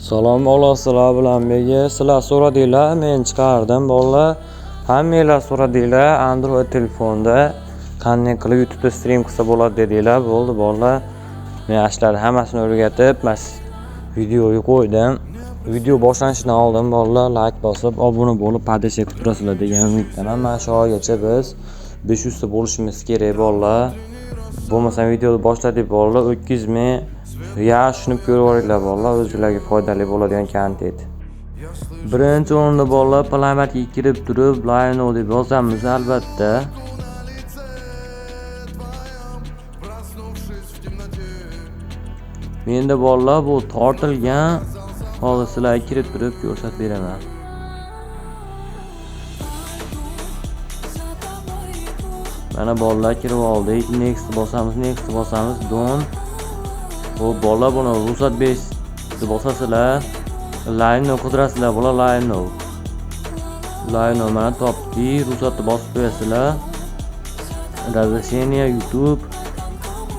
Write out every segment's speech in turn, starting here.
Salom olasizlar bilan birga sizlar so'radinglar, men chiqardim bolalar. Hammanglar so'radinglar, Android telefonda qanday qilib YouTube'da stream qilsa bo'ladi dedinglar. Bo'ldi bolalar. Men ashlarni hammasini o'rgatib, videoga qo'ydim. Video boshlanishidan oldin bolalar like bosib, obuna bo'lib, padishga kutib turasizlar degan umiddaman. Mana shu oygacha biz 500 ta bo'lishimiz kerak bolalar. Bo'lmasa videoni boshladik bolalar, 300 ming tushunib ko'raveringlar bolalar, o'zingizlarga foydali bo'ladigan kontent. Birinchi o'rinda bolalar playmatga kirib turib, line deb yozamiz albatta. Menda bolalar bu tortilgan, hozir sizlarga kirib turib ko'rsatib beraman. Mana bolalar kirib oldik, next bosamiz, don. Bu bolalar buni ruxsat berish deb bosasizlar, line qidirasizlar bolalar, line mana topdik, ruxsatni bosib qo'yasizlar. Razрешение YouTube.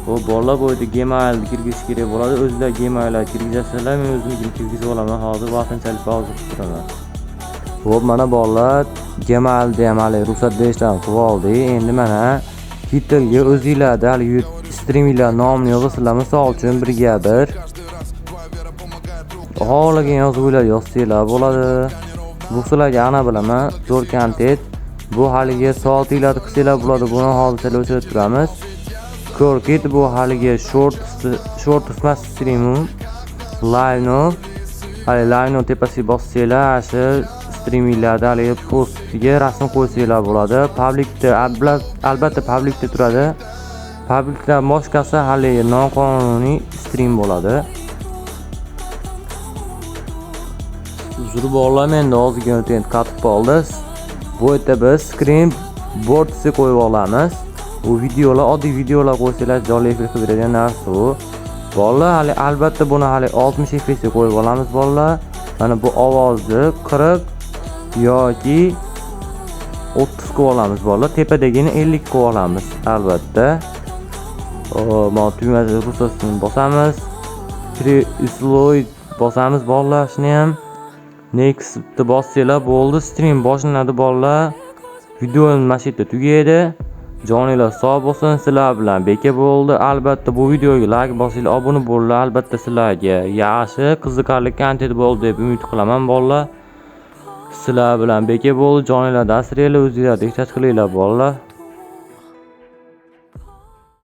Bu bolalar bu yerda Gmail kirgizish kerak bo'ladi. O'zingizlar Gmail'ga kirgizasizlar, men o'zimnikini kirgizib olaman. Hozir vaqtinchalik pauza qilib turaman. Xo'p, mana bolalar Gmailda ham hali ruxsat berishdan qilib oldik. Endi mana titlga o'zingizlarda hali streaminglar nomini yozasizlar. Misol uchun birga bir xohlagan yozuvlar yozsanglar bo'ladi. Bu sizlarga ana bilaman, zo'r kontent. Bu haliga soatinglarni qilsanglar bo'ladi. Buni hozircha o'chirib turamiz. Ko'rkit bu haliga short emas, stream line tepasiga bossanglar, shu streaminglarda hali postga rasm qo'ysanglar bo'ladi. Publicda albatta publicda turadi. Publicdan boshqasi hali noqonuniy stream bo'ladi. Uzr bolalar, menda hozir kontent qatib qoldi. Bu yerda biz screen board'ga qo'yib olamiz. Bu videolar, oddiy videolar qo'ysanglar jonli efir qilib beradigan narsa bu. Bolalar, hali albatta buni hali 60 fps ga qo'yib olamiz bolalar. Mana bu ovozni 40 yoki 30 qo'yib olamiz bolalar. Tepadagini 50 qo'yib olamiz albatta. Mana tugmasini ruxsatini bosamiz. Slow bosamiz bolalar, shuni ham. Next ni bossanglar bo'ldi, stream boshlanadi bolalar. Videoning mana shu yerda tugaydi. Joninglar sog' bo'lsin, sizlar bilan beka bo'ldi. Albatta bu videoga like bosinglar, obuna bo'linglar. Albatta sizlarga yaxshi, qiziqarli kontent bo'ldi deb umid qilaman bolalar. Sizlar bilan beka bo'ldi. Joninglardan asranglar, o'zingizlarga ehtiyoj qilinglar bolalar.